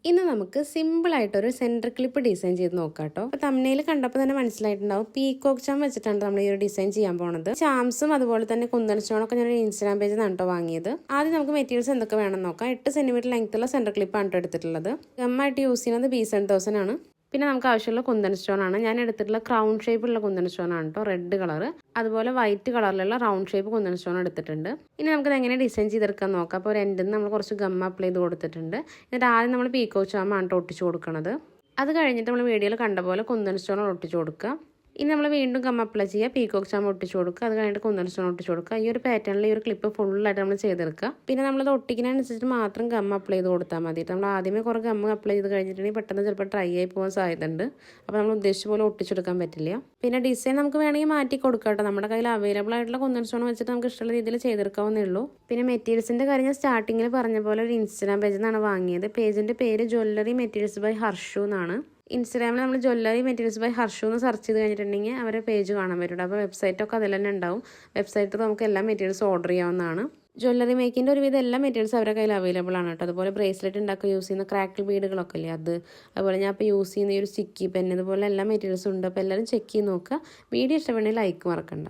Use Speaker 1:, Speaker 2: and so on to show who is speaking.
Speaker 1: ഇന്ന് നമുക്ക് സിമ്പിളായിട്ടൊരു centre clip design ചെയ്ത് നോക്കാം കേട്ടോ. അപ്പോൾ തമ്മിൽ കണ്ടപ്പോൾ തന്നെ മനസ്സിലായിട്ടുണ്ടാവും പീകോക്ക് ചാം വെച്ചിട്ടാണ് നമ്മൾ ഈ ഒരു ഡിസൈൻ ചെയ്യാൻ പോണത്. ചാംസും അതുപോലെ തന്നെ കുന്തൻ സ്റ്റോണൊക്കെ ഞാൻ ഒരു ഇൻസ്റ്റാഗ്രാം പേജിൽ നിന്നാണ് കേട്ടോ വാങ്ങിയത്. ആദ്യം നമുക്ക് മെറ്റീരിയൽസ് എന്തൊക്കെ വേണമെന്ന് നോക്കാം. 8 സെന്റിമീറ്റർ ലെങ്ത്തുള്ള സെൻറ്റർ ക്ലിപ്പാണ് കേട്ടോ എടുത്തിട്ടുള്ളത്. ഗമ്മായിട്ട് യൂസ് ചെയ്യുന്നത് B7000 ആണ്. പിന്നെ നമുക്ക് ആവശ്യമുള്ള കുന്തൻ സ്റ്റോൺ ആണ്. ഞാൻ എടുത്തിട്ടുള്ള ക്രൗൺ ഷേപ്പുള്ള കുന്തൻ സ്റ്റോൺ ആണ് കേട്ടോ, റെഡ് കളർ. അതുപോലെ വൈറ്റ് കളറിലുള്ള റൗണ്ട് ഷേപ്പ് കുന്തൻ സ്റ്റോൺ എടുത്തിട്ടുണ്ട്. ഇനി നമുക്കത് എങ്ങനെ ഡിസൈൻ ചെയ്തെടുക്കാൻ നോക്കാം. അപ്പോൾ ഒരു എൻഡിൽ നിന്ന് നമ്മൾ കുറച്ച് ഗം അപ്ലൈ ചെയ്ത് കൊടുത്തിട്ടുണ്ട്. എന്നിട്ട് ആദ്യം നമ്മൾ പീകോക്ക് ചാമാണ് കേട്ടോ ഒട്ടിച്ച് കൊടുക്കുന്നത്. അത് കഴിഞ്ഞിട്ട് നമ്മൾ വീഡിയോയിൽ കണ്ട പോലെ കുന്തൻ സ്റ്റോൺ ഒട്ടിച്ച് കൊടുക്കുക. ഇനി നമ്മൾ വീണ്ടും ഗം അപ്ലൈ ചെയ്യുക, പീകോക്ക് ചാം ഒട്ടിച്ച് കൊടുക്കുക. അത് കഴിഞ്ഞിട്ട് കുന്തൻ സ്റ്റോൺ ഒട്ടിച്ച് കൊടുക്കുക. ഈ ഒരു പാറ്റേണിൽ ഈ ഒരു ക്ലിപ്പ് ഫുള്ളായിട്ട് നമ്മൾ ചെയ്തെടുക്കുക. പിന്നെ നമ്മളത് ഒട്ടിക്കുന്നതിനനുസരിച്ച് മാത്രം ഗം അപ്ലൈ ചെയ്ത് കൊടുത്താൽ മതി. നമ്മൾ ആദ്യമേ കുറേ ഗം അപ്ലൈ ചെയ്ത് കഴിഞ്ഞിട്ടുണ്ടെങ്കിൽ പെട്ടെന്ന് ചിലപ്പോൾ ഡ്രൈ ആയി പോകാൻ സാധ്യതയുണ്ട്. അപ്പോൾ നമ്മൾ ഉദ്ദേശിച്ച പോലെ ഒട്ടിച്ചെടുക്കാൻ പറ്റില്ല. പിന്നെ ഡിസൈൻ നമുക്ക് വേണമെങ്കിൽ മാറ്റി കൊടുക്കാം കേട്ടോ. നമ്മുടെ കയ്യിൽ അവൈലബിൾ ആയിട്ടുള്ള കുന്തൻ സ്റ്റോൺ വെച്ചിട്ട് നമുക്ക് ഇഷ്ടമുള്ള രീതിയിൽ ചെയ്തെടുക്കാവുന്നേ ഉള്ളൂ. പിന്നെ മെറ്റീരിയൽസിൻ്റെ കാര്യം ഞാൻ സ്റ്റാർട്ടിങ്ങിൽ പറഞ്ഞ പോലെ ഒരു ഇൻസ്റ്റാഗ്രാം പേജിൽ നിന്നാണ് വാങ്ങിയത്. പേജിൻ്റെ പേര് ജ്വല്ലറി മെറ്റീരിയൽസ് ബൈ ഹർഷു എന്നാണ്. ഇൻസ്റ്റാഗ്രാമിൽ നമ്മൾ ജ്വല്ലറി മെറ്റീരിയൽസ് ബൈ ഹർഷു എന്ന് സെർച്ച് ചെയ്ത് കഴിഞ്ഞിട്ടുണ്ടെങ്കിൽ അവരുടെ പേജ് കാണാൻ പറ്റും. അപ്പോൾ വെബ്സൈറ്റൊക്കെ അതിൽ തന്നെ ഉണ്ടാവും. വെബ്സൈറ്റിൽ നമുക്ക് എല്ലാ മെറ്റീരിയൽസും ഓർഡർ ചെയ്യാവുന്നതാണ്. ജ്വല്ലറി മേക്കിൻ്റെ ഒരുവിധം എല്ലാ മെറ്റീരിയൽസും അവരുടെ കയ്യിൽ അവൈലബിൾ ആണ് കേട്ടോ. അതുപോലെ ബ്രേസ്ലെറ്റ് ഉണ്ടാക്കുക യൂസ് ചെയ്യുന്ന ക്രാക്കിൾ ബീഡുകളൊക്കെ ഇല്ലേ, അതുപോലെ ഞാൻ ഇപ്പോൾ യൂസ് ചെയ്യുന്ന ഈ ഒരു സ്റ്റിക്കി പെൻ, ഇതുപോലെ എല്ലാ മെറ്റീരിയൽസും ഉണ്ട്. അപ്പോൾ എല്ലാവരും ചെക്ക് ചെയ്ത് നോക്കുക. വീഡിയോ ഇഷ്ടപ്പെടുന്നെങ്കിൽ ലൈക്ക് മറക്കണ്ട.